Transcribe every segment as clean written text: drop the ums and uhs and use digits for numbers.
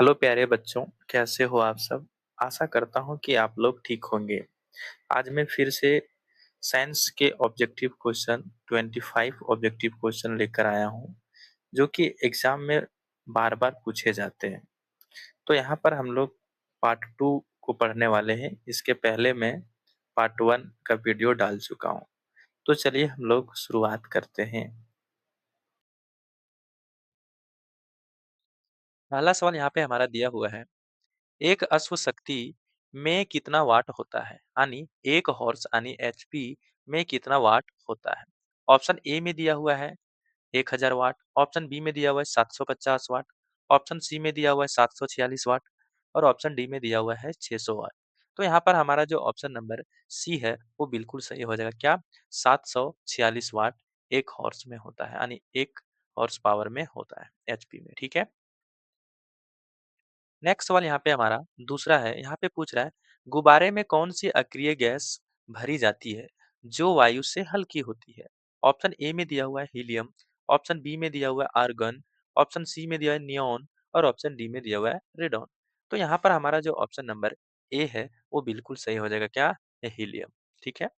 Hello प्यारे बच्चों, कैसे हो आप सब? आशा करता हूँ कि आप लोग ठीक होंगे। आज मैं फिर से साइंस के ऑब्जेक्टिव क्वेश्चन 25 ऑब्जेक्टिव क्वेश्चन लेकर आया हूँ, जो कि एग्जाम में बार-बार पूछे जाते हैं। तो यहाँ पर हम लोग पार्ट 2 को पढ़ने वाले हैं। इसके पहले मैं पार्ट 1 का वीडियो डाल चुका हूँ। तो चलिए हम लोग शुरुआत करते हैं। पहला सवाल यहाँ पे हमारा दिया हुआ है। एक अश्व शक्ति में कितना वाट होता है? यानी एक हॉर्स यानी एचपी में कितना वाट होता है? ऑप्शन ए में दिया हुआ है 1000 वाट, ऑप्शन बी में दिया हुआ है 750 वाट, ऑप्शन सी में दिया हुआ है 746 वाट और ऑप्शन डी में दिया हुआ है 600 वाट। तो यहाँ पर हमारा जो ऑप्शन नंबर सी है वो बिल्कुल सही हो जाएगा। क्या? 746 वाट एक हॉर्स में होता है, यानी एक हॉर्स पावर में होता है एचपी में। ठीक है। नेक्स्ट सवाल यहाँ पे हमारा दूसरा है। यहाँ पे पूछ रहा है, गुब्बारे में कौन सी अक्रिय गैस भरी जाती है जो वायु से हल्की होती है? ऑप्शन ए में दिया हुआ है हीलियम, ऑप्शन बी में दिया हुआ है आर्गन, ऑप्शन सी में दिया है नियॉन और ऑप्शन डी में दिया हुआ है रेडॉन। तो यहाँ पर हमारा जो ऑप्शन नंबर ए है वो बिल्कुल सही हो जाएगा। क्या? हीलियम। ठीक है।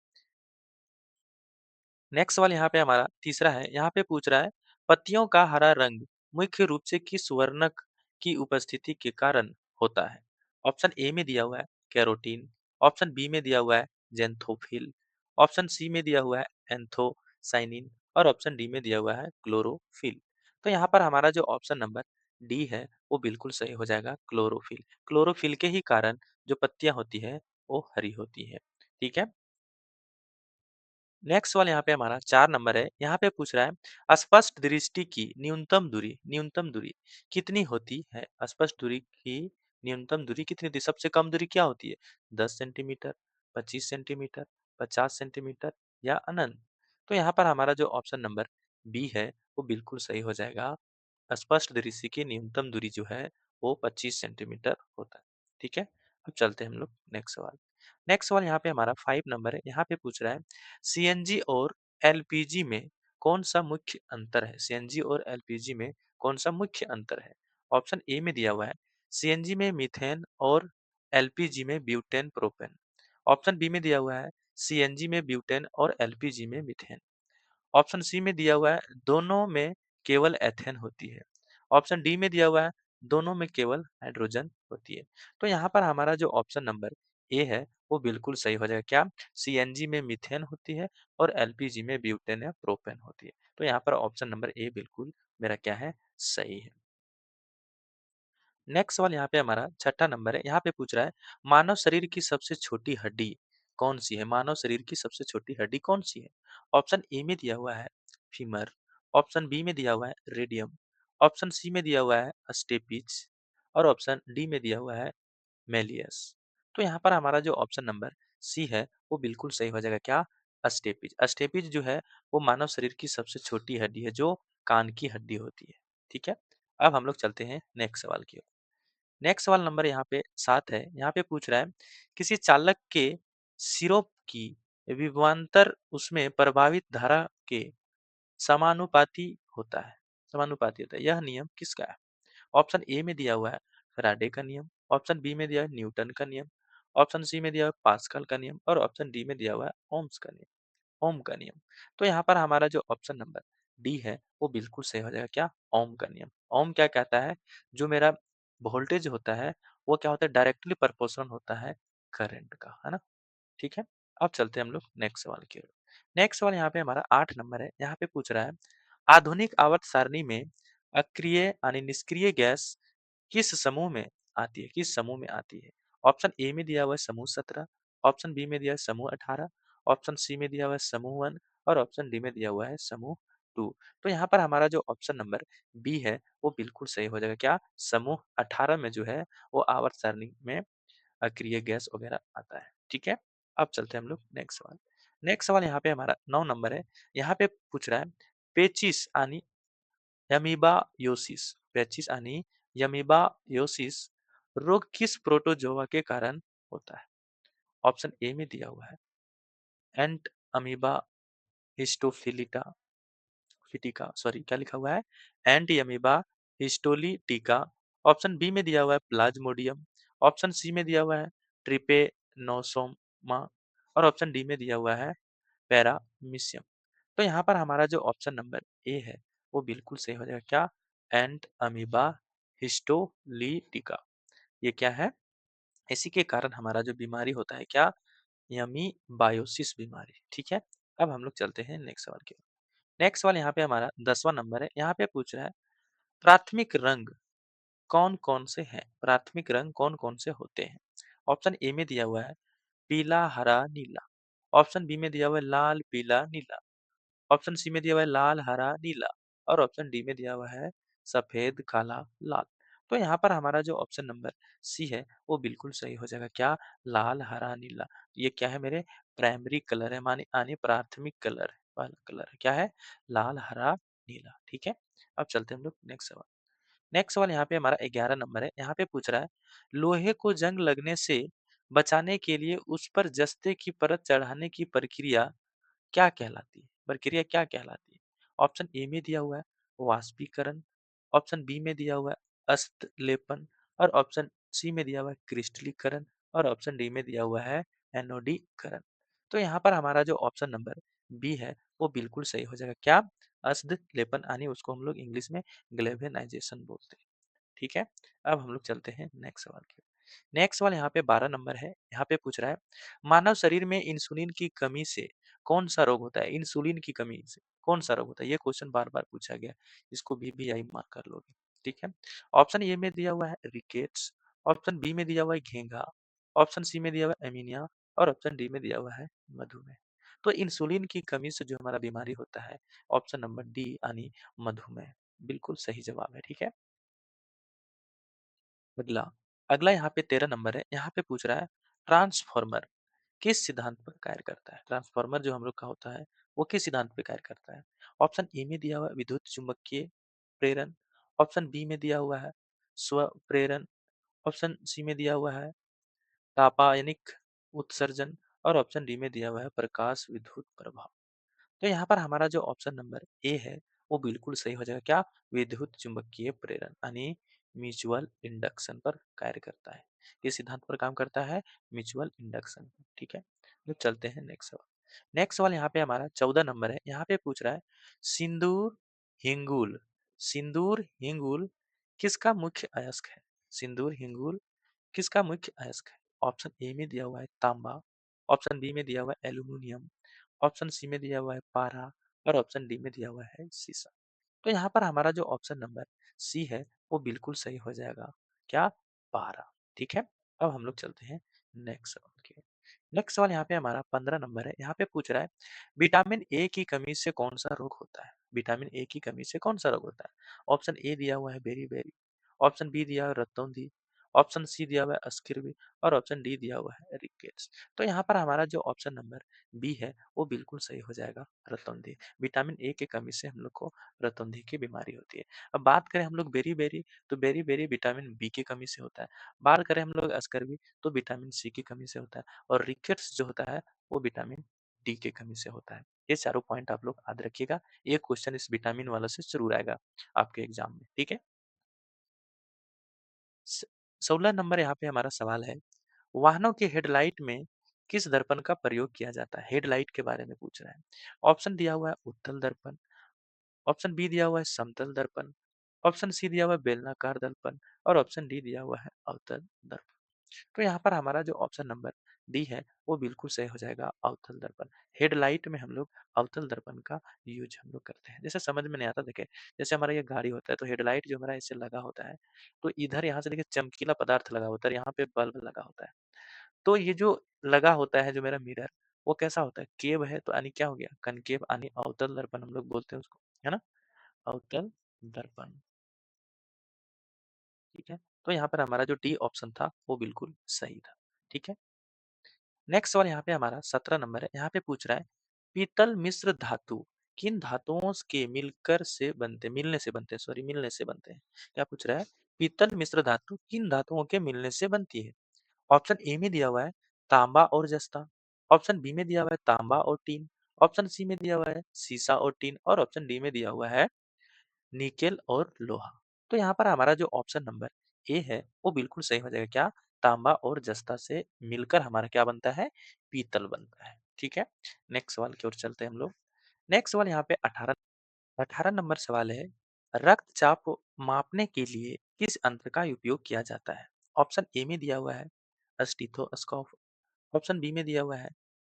नेक्स्ट सवाल यहाँ पे हमारा तीसरा है। यहाँ पे पूछ रहा है, पत्तियों का हरा रंग मुख्य रूप से किस वर्णक की उपस्थिति के कारण होता है? ऑप्शन ए में दिया हुआ है कैरोटीन, ऑप्शन बी में दिया हुआ है जेंथोफिल, ऑप्शन सी में दिया हुआ है एंथोसाइनिन और ऑप्शन डी में दिया हुआ है क्लोरोफिल। तो यहाँ पर हमारा जो ऑप्शन नंबर डी है वो बिल्कुल सही हो जाएगा, क्लोरोफिल। क्लोरोफिल के ही कारण जो पत्तियां होती है वो हरी होती है। ठीक है। नेक्स्ट सवाल यहाँ पे हमारा 4 नंबर है। यहाँ पे पूछ रहा है, स्पष्ट दृष्टि की न्यूनतम दूरी कितनी होती है? स्पष्ट दूरी की न्यूनतम दूरी कितनी होती है? सबसे कम दूरी क्या होती है? 10 सेंटीमीटर, 25 सेंटीमीटर, 50 सेंटीमीटर या अनंत? तो यहाँ पर हमारा जो ऑप्शन नंबर बी है वो बिल्कुल सही हो जाएगा। स्पष्ट दृष्टि की न्यूनतम दूरी जो है वो 25 सेंटीमीटर होता है। ठीक है। अब चलते हैं हम लोग नेक्स्ट सवाल। नेक्स्ट सवाल यहाँ पे हमारा 5 नंबर है। यहाँ पे पूछ रहा है, सीएनजी और एलपीजी में कौन सा मुख्य अंतर है? सीएनजी और एलपीजी में कौन सा मुख्य अंतर है? ऑप्शन ए में दिया हुआ है सीएनजी में मीथेन और एलपीजी में ब्यूटेन प्रोपेन, ऑप्शन बी में दिया हुआ है सीएनजी में ब्यूटेन और एलपीजी में मीथेन, ऑप्शन सी में दिया हुआ है दोनों में केवल एथेन होती है, ऑप्शन डी में दिया हुआ है दोनों में केवल हाइड्रोजन होती है। तो यहाँ पर हमारा जो ऑप्शन नंबर ए है वो बिल्कुल सही हो जाएगा। क्या? सीएनजी में मीथेन होती है और एलपीजी में ब्यूटेन या प्रोपेन होती है। तो यहाँ पर ऑप्शन नंबर ए बिल्कुल मेरा क्या है, सही है। नेक्स्ट सवाल यहाँ पे हमारा छठा नंबर है। यहाँ पे पूछ रहा है, मानव शरीर की सबसे छोटी हड्डी कौन सी है? मानव शरीर की सबसे छोटी हड्डी कौन सी है? ऑप्शन ए में दिया हुआ है फीमर, ऑप्शन बी में दिया हुआ है रेडियम, ऑप्शन सी में दिया हुआ है स्टेपिच और ऑप्शन डी में दिया हुआ है मेलियस। तो यहाँ पर हमारा जो ऑप्शन नंबर सी है वो बिल्कुल सही हो जाएगा। क्या? स्टेपिज। स्टेपिज जो है वो मानव शरीर की सबसे छोटी हड्डी है जो कान की हड्डी होती है। ठीक है। अब हम लोग चलते हैं नेक्स्ट सवाल की ओर। नेक्स्ट सवाल नंबर यहाँ पे 7 है। यहाँ पे पूछ रहा है, किसी चालक के सिरों की विभवांतर उसमें प्रभावित धारा के समानुपाती होता है। समानुपाती होता है। यह नियम किसका है? ऑप्शन ए में दिया हुआ है फैराडे का नियम, ऑप्शन बी में दिया है न्यूटन का नियम, ऑप्शन सी में दिया है पास्कल का नियम और ऑप्शन डी में दिया हुआ है ओम्स का नियम। ओम का नियम। तो यहाँ पर हमारा जो ऑप्शन नंबर डी है वो बिल्कुल सही हो जाएगा। क्या? ओम का नियम। ओम क्या कहता है? जो मेरा वोल्टेज होता है वो क्या होता है, डायरेक्टली प्रोपोर्शनल होता है करंट का, है ना। ठीक है। अब चलते हैं हम लोग नेक्स्ट सवाल की ओर। नेक्स्ट सवाल यहाँ पे हमारा 8 नंबर है। यहाँ पे पूछ रहा है, आधुनिक आवर्त सारणी में अक्रिय यानी निष्क्रिय गैस किस समूह में आती है? किस समूह में आती है? ऑप्शन ए में दिया हुआ है समूह 17, ऑप्शन बी में दिया है समूह 18, ऑप्शन सी में दिया हुआ है समूह 1 और ऑप्शन डी में दिया हुआ है समूह 2। तो यहाँ पर हमारा जो ऑप्शन नंबर बी है वो बिल्कुल सही हो जाएगा। क्या? समूह 18 में जो है वो आवर्त सारणी में अक्रिय गैस वगैरह आता है। ठीक है। अब चलते हैं हम लोग नेक्स्ट सवाल। नेक्स्ट सवाल यहाँ पे हमारा 9 नंबर है। यहाँ पे पूछ रहा है, पेचिस यानी यमीबायोसिस, पेचिस यानी यमीबायोसिस रोग किस प्रोटोजोआ के कारण होता है? ऑप्शन ए में दिया हुआ है एंट अमीबा हिस्टोफिलिटा फिटिका, सॉरी क्या लिखा हुआ है, एंट अमीबा हिस्टोलिटिका, ऑप्शन बी में दिया हुआ है प्लाज्मोडियम, ऑप्शन सी में दिया हुआ है ट्रिपेनोसोमा और ऑप्शन डी में दिया हुआ है पैरामीशियम। तो यहाँ पर हमारा जो ऑप्शन नंबर ए है वो बिल्कुल सही हो जाएगा। क्या? एंट अमीबा हिस्टोलीटिका। ये क्या है? इसी के कारण हमारा जो बीमारी होता है क्या? यमी बायोसिस बीमारी। ठीक है। अब हम लोग चलते हैं नेक्स्ट सवाल की ओर। नेक्स्ट सवाल यहाँ पे हमारा 10वां नंबर है। यहाँ पे पूछ रहा है प्राथमिक रंग कौन-कौन से हैं? प्राथमिक रंग कौन-कौन से होते हैं? ऑप्शन ए में दिया हुआ है पीला, हरा, नीला। ऑप्शन बी में दिया हुआ है लाल, पीला, नीला। ऑप्शन सी में दिया हुआ है लाल, हरा, नीला और ऑप्शन डी में दिया हुआ है सफेद, काला, लाल। तो यहाँ पर हमारा जो ऑप्शन नंबर सी है वो बिल्कुल सही हो जाएगा। क्या? लाल, हरा, नीला। ये क्या है? मेरे प्राइमरी कलर है, माने यानी प्राथमिक कलर है, पहला कलर है। क्या है? लाल, हरा, नीला। ठीक है। अब चलते हैं हम लोग नेक्स्ट सवाल। नेक्स्ट सवाल यहाँ पे हमारा 11 नंबर है। यहाँ पे पूछ रहा है लोहे को जंग लगने से बचाने के लिए उस पर जस्ते की परत चढ़ाने की प्रक्रिया क्या कहलाती है? प्रक्रिया क्या कहलाती है? ऑप्शन ए में दिया हुआ है वाष्पीकरण, ऑप्शन बी में दिया हुआ है अस्तलेपन और ऑप्शन सी में दिया हुआ है क्रिस्टलीकरण और ऑप्शन डी में दिया हुआ है एनोडीकरण। तो यहाँ पर हमारा जो ऑप्शन नंबर बी है वो बिल्कुल सही हो जाएगा। क्या? अस्तलेपन यानी उसको हम लोग इंग्लिश में ग्लेवेनाइजेशन बोलते हैं। ठीक है। अब हम लोग चलते हैं नेक्स्ट सवाल की ओर। नेक्स्ट सवाल यहाँ पे 12 नंबर है। यहाँ पे पूछ रहा है मानव शरीर में इंसुलिन की कमी से कौन सा रोग होता है? इंसुलिन की कमी से कौन सा रोग होता है? ये क्वेश्चन बार बार पूछा गया। इसको बीबीआई मार्क कर लोगे। ठीक है। ऑप्शन ए में दिया हुआ है रिकेट्स, ऑप्शन बी में दिया हुआ है घेंघा, ऑप्शन सी में दिया हुआ है एमीनिया और ऑप्शन डी में दिया हुआ है मधुमेह। तो इंसुलिन की कमी से जो हमारा बीमारी होता है ऑप्शन नंबर डी यानी मधुमेह बिल्कुल सही जवाब है। ठीक है। अगला अगला यहाँ पे 13 नंबर है। यहाँ पे पूछ रहा है ट्रांसफॉर्मर किस सिद्धांत पर कार्य करता है? ट्रांसफॉर्मर जो हम लोग का होता है वो किस सिद्धांत पे कार्य करता है? ऑप्शन ए में दिया हुआ है विद्युत चुम्बकीय प्रेरण, ऑप्शन बी में दिया हुआ है स्व प्रेरण, ऑप्शन सी में दिया हुआ है रासायनिक उत्सर्जन और ऑप्शन डी में दिया हुआ है प्रकाश विद्युत प्रभाव। तो यहाँ पर हमारा जो ऑप्शन नंबर ए है वो बिल्कुल सही हो जाएगा। क्या? विद्युत चुम्बकीय प्रेरण यानी म्यूचुअल इंडक्शन पर कार्य करता है। ये सिद्धांत पर काम करता है म्यूचुअल इंडक्शन। ठीक है। तो चलते हैं नेक्स्ट सवाल। नेक्स्ट सवाल यहाँ पे हमारा 14 नंबर है। यहाँ पे पूछ रहा है सिंदूर हिंगुल सिंदूर हिंगुल किसका मुख्य अयस्क है? सिंदूर हिंगुल किसका मुख्य अयस्क है? ऑप्शन ए में दिया हुआ है तांबा, ऑप्शन बी में दिया हुआ है एल्यूमिनियम, ऑप्शन सी में दिया हुआ है पारा और ऑप्शन डी में दिया हुआ है सीसा। तो यहाँ पर हमारा जो ऑप्शन नंबर सी है वो बिल्कुल सही हो जाएगा। क्या? पारा। ठीक है। अब हम लोग चलते हैं नेक्स्ट सवाल के। नेक्स्ट सवाल यहाँ पे हमारा 15 नंबर है। यहाँ पे पूछ रहा है विटामिन ए की कमी से कौन सा रोग होता है? विटामिन ए की कमी से कौन सा रोग होता है? ऑप्शन ए दिया हुआ है बेरी बेरी, ऑप्शन बी दिया हुआ है रतौंधी, ऑप्शन सी दिया हुआ है स्किर्वी और ऑप्शन डी दिया हुआ है रिकेट्स। तो यहाँ पर हमारा जो ऑप्शन नंबर बी है वो बिल्कुल सही हो जाएगा रतौंधी। विटामिन ए की कमी से हम लोग को रतौंधी की बीमारी होती है। अब बात करें हम लोग बेरी बेरी तो बेरी बेरी विटामिन बी की कमी से होता है। बात करें हम लोग स्कर्वी तो विटामिन सी की कमी से होता है और रिकेट्स जो होता है वो विटामिन डी की कमी से होता है। ये चारों पॉइंट आप लोग याद रखिएगा। एक क्वेश्चन इस विटामिन वाला से जरूर आएगा आपके एग्जाम में। ठीक है। 16 नंबर यहाँ पे हमारा सवाल है वाहनों के हेडलाइट में किस दर्पण का प्रयोग किया जाता है? हेडलाइट के बारे में पूछ रहा है। ऑप्शन दिया हुआ है उत्तल दर्पण, ऑप्शन बी दिया हुआ है समतल दर्पण, ऑप्शन सी दिया हुआ है बेलनाकार दर्पण और ऑप्शन डी दिया हुआ है अवतल दर्पण। तो यहाँ पर हमारा जो ऑप्शन नंबर डी है वो बिल्कुल सही हो जाएगा अवतल दर्पण। हेडलाइट में हम लोग अवतल दर्पण का यूज हम लोग करते हैं। जैसे समझ में नहीं आता देखे जैसे हमारा ये गाड़ी होता है तो हेडलाइट जो हमारा इससे लगा होता है तो इधर यहाँ से देखिए चमकीला पदार्थ लगा होता है, यहाँ पे बल्ब लगा होता है। तो ये जो लगा होता है जो मेरा मिरर वो कैसा होता है? केव है तो यानी क्या हो गया? कनकेव यानी अवतल दर्पण हम लोग बोलते हैं उसको, है ना? अवतल दर्पण। ठीक है। तो यहाँ पर हमारा जो डी ऑप्शन था वो बिल्कुल सही था। ठीक है। नेक्स्ट सवाल यहाँ पे हमारा 17 नंबर है। यहाँ पे पूछ रहा है पीतल मिश्र धातु किन धातुओं के मिलने से बनते हैं, सॉरी मिलने से बनते हैं। क्या पूछ रहा है? पीतल मिश्र धातु किन धातुओं के मिलने से बनती है? ऑप्शन ए में दिया हुआ है तांबा और जस्ता, ऑप्शन बी में दिया हुआ है तांबा और टीन, ऑप्शन सी में दिया हुआ है सीसा और टीन और ऑप्शन डी में दिया हुआ है निकेल और लोहा। तो यहाँ पर हमारा जो ऑप्शन नंबर ए है वो बिल्कुल सही हो जाएगा। क्या? तांबा और जस्ता से मिलकर हमारा क्या बनता है? पीतल बनता है। ठीक है? नेक्स्ट सवाल की ओर चलते हैं हम लोग। नेक्स्ट सवाल यहाँ पे 18 नंबर सवाल है, रक्तचाप मापने के लिए किस यंत्र का उपयोग किया जाता है? ऑप्शन ए में दिया हुआ है स्टेथोस्कोप, ऑप्शन बी में दिया हुआ है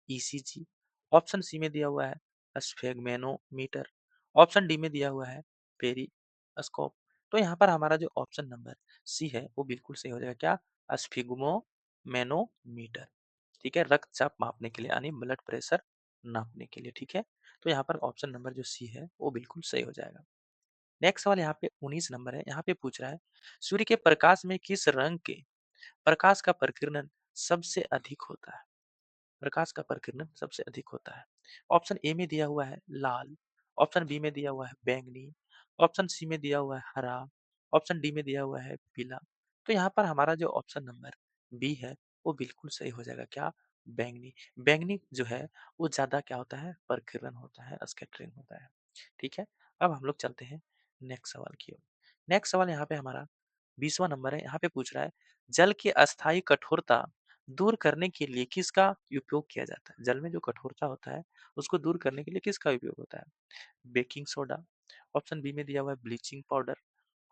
ईसीजी, ऑप्शन सी में दिया हुआ है स्फेगमेनोमीटर, ऑप्शन डी में दिया हुआ है पेरिस्कोप। तो यहाँ पर हमारा जो ऑप्शन नंबर सी है वो बिल्कुल सही हो जाएगा। क्या? स्फिग्मोमेनोमीटर। ठीक है, रक्तचाप मापने के लिए यानी ब्लड प्रेशर नापने के लिए। ठीक है, तो यहाँ पर ऑप्शन नंबर जो सी है वो बिल्कुल सही हो जाएगा। नेक्स्ट सवाल यहाँ पे 19 नंबर है। यहाँ पे पूछ रहा है, सूर्य के प्रकाश में किस रंग के प्रकाश का प्रकीर्णन सबसे अधिक होता है? प्रकाश का प्रकीर्णन सबसे अधिक होता है। ऑप्शन ए में दिया हुआ है लाल, ऑप्शन बी में दिया हुआ है बैंगनी, ऑप्शन सी में दिया हुआ है हरा, ऑप्शन डी में दिया हुआ है पीला। तो यहाँ पर हमारा जो ऑप्शन नंबर बी है वो बिल्कुल सही हो जाएगा। क्या? बैंगनी। बैंगनी जो है वो ज्यादा क्या होता है? प्रकीर्णन होता है, स्कैटरिंग होता है। ठीक है, अब हम लोग चलते हैं नेक्स्ट सवाल की ओर। नेक्स्ट सवाल यहाँ पे हमारा 20वां नंबर है। यहाँ पे पूछ रहा है, जल की अस्थायी कठोरता दूर करने के लिए किसका उपयोग किया जाता है? जल में जो कठोरता होता है उसको दूर करने के लिए किसका उपयोग होता है? बेकिंग सोडा, ऑप्शन बी में दिया हुआ है ब्लीचिंग पाउडर,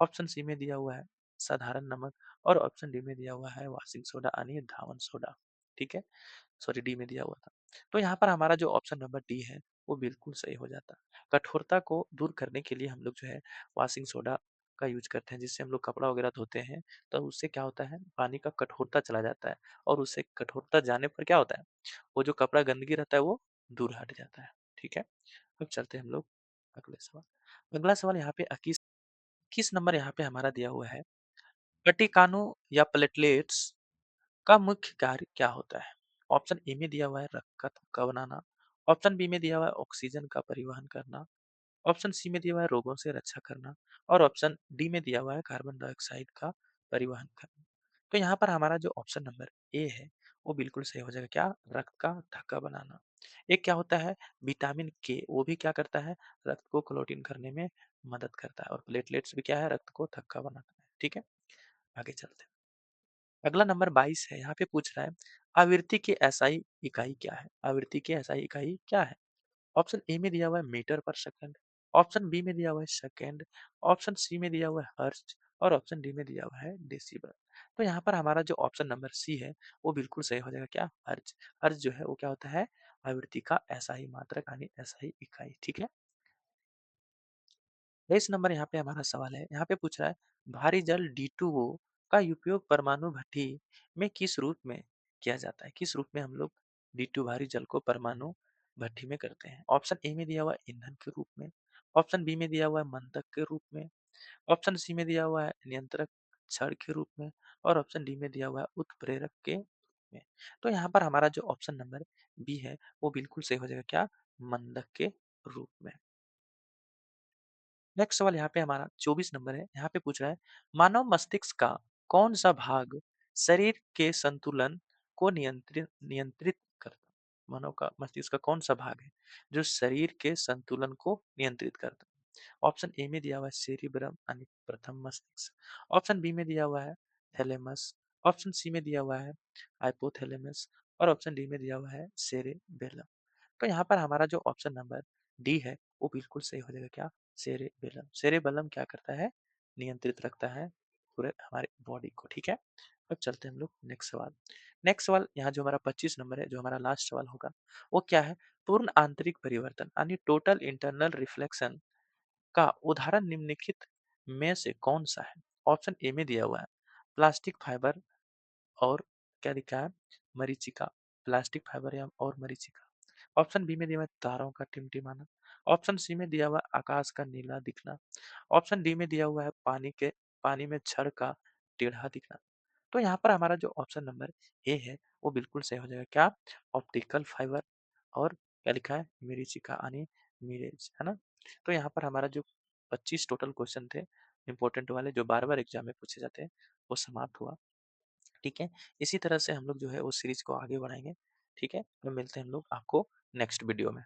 ऑप्शन सी में दिया हुआ है साधारण नमक और ऑप्शन डी में दिया हुआ है वॉशिंग सोडा यानी धावन सोडा। ठीक है, सॉरी डी में दिया हुआ था। तो यहाँ पर हमारा जो ऑप्शन नंबर डी है वो बिल्कुल सही हो जाता है। कठोरता को दूर करने के लिए हम लोग जो है वॉशिंग सोडा का यूज करते हैं, जिससे हम लोग कपड़ा वगैरह धोते हैं तो उससे क्या होता है? पानी का कठोरता चला जाता है और उससे कठोरता जाने पर क्या होता है? वो जो कपड़ा गंदगी रहता है वो दूर हट जाता है। ठीक है, अब चलते हैं हम लोग अगले सवाल। अगला सवाल यहाँ पे 21 नंबर यहाँ पे हमारा दिया हुआ है, वटिकानो या प्लेटलेट्स का मुख्य कार्य क्या होता है? ऑप्शन ए में दिया हुआ है रक्त का थक्का बनाना, ऑप्शन बी में दिया हुआ है ऑक्सीजन का परिवहन करना, ऑप्शन सी में दिया हुआ है रोगों से रक्षा करना और ऑप्शन डी में दिया हुआ है कार्बन डाइऑक्साइड का परिवहन करना। तो यहाँ पर हमारा जो ऑप्शन नंबर ए है वो बिल्कुल सही हो जाएगा। क्या? रक्त का थक्का बनाना। एक क्या होता है? विटामिन के, वो भी क्या करता है? रक्त को क्लोटिन करने में मदद करता है और प्लेटलेट्स भी क्या है? रक्त को थक्का बनाता है। ठीक है, आगे चलते हैं। अगला नंबर 22 है। यहाँ पे पूछ रहा है, आवृत्ति की एसआई इकाई क्या है? आवृत्ति की एसआई इकाई क्या है? ऑप्शन ए में दिया हुआ है मीटर पर सेकंड, ऑप्शन बी में दिया हुआ है सेकंड, ऑप्शन सी में दिया हुआ है हर्ट्ज और ऑप्शन डी में दिया हुआ है डेसिबल। तो यहाँ पर हमारा जो ऑप्शन नंबर सी है वो बिल्कुल सही हो जाएगा। क्या? हर्ट्ज। हर्ट्ज जो है वो क्या होता है? आवृत्ति का एसआई मात्रक यानी एसआई इकाई। ठीक है, 23 नंबर यहाँ पे हमारा सवाल है। यहाँ पे पूछ रहा है, भारी जल D2O का उपयोग परमाणु भट्ठी में किस रूप में किया जाता है? किस रूप में हम लोग D2 भारी जल को परमाणु भट्ठी में करते हैं? ऑप्शन ए में दिया हुआ है ईंधन के रूप में, ऑप्शन बी में दिया हुआ है मंदक के रूप में, ऑप्शन सी में दिया हुआ है नियंत्रक छड़ के रूप में और ऑप्शन डी में दिया हुआ है उत्प्रेरक के रूप में। तो यहाँ पर हमारा जो ऑप्शन नंबर बी है वो बिल्कुल सही हो जाएगा। क्या? मंदक के रूप में। नेक्स्ट सवाल यहाँ पे हमारा 24 नंबर है। यहाँ पे पूछ रहा है, मानव मस्तिष्क का कौन सा भाग शरीर के संतुलन को नियंत्रित नियंत्रित करता है? मानव का मस्तिष्क का कौन सा भाग है जो शरीर के संतुलन को नियंत्रित करता है? ऑप्शन ए में दिया हुआ है सेरिब्रम यानी प्रथम मस्तिष्क, ऑप्शन बी में दिया हुआ है थैलेमस, ऑप्शन सी में दिया हुआ है हाइपोथैलेमस और ऑप्शन डी में दिया हुआ है सेरेबेलम। तो यहाँ पर हमारा जो ऑप्शन नंबर डी है वो बिल्कुल सही हो जाएगा। क्या? सेरेबेलम। सेरेबेलम क्या करता है? नियंत्रित रखता है पूरे हमारे बॉडी को। ठीक है, अब चलते हैं हम लोग नेक्स्ट सवाल। नेक्स्ट सवाल यहाँ जो हमारा 25 नंबर है, जो हमारा लास्ट सवाल होगा वो क्या है? पूर्ण आंतरिक परिवर्तन यानी टोटल इंटरनल रिफ्लेक्शन का उदाहरण निम्नलिखित में से कौन सा है? ऑप्शन ए में दिया हुआ है प्लास्टिक फाइबर और क्या लिखा है? मरीचिका। प्लास्टिक फाइबर या और मरीचिका। ऑप्शन बी में दिया हुआ है तारों का टिमटिमाना, ऑप्शन सी में दिया हुआ है आकाश का नीला दिखना, ऑप्शन डी में दिया हुआ है पानी में छड़ का टेढ़ा दिखना। तो यहाँ पर हमारा जो ऑप्शन नंबर ए है वो बिल्कुल सही हो जाएगा। क्या? ऑप्टिकल फाइबर और क्या लिखा है? मिरीचिका यानी मिरेज, है ना? तो यहाँ पर हमारा जो 25 टोटल क्वेश्चन थे इंपॉर्टेंट वाले जो बार बार एग्जाम में पूछे जाते हैं वो समाप्त हुआ। ठीक है, इसी तरह से हम लोग जो है उस सीरीज को आगे बढ़ाएंगे। ठीक है, तो मिलते हैं हम लोग आपको नेक्स्ट वीडियो में।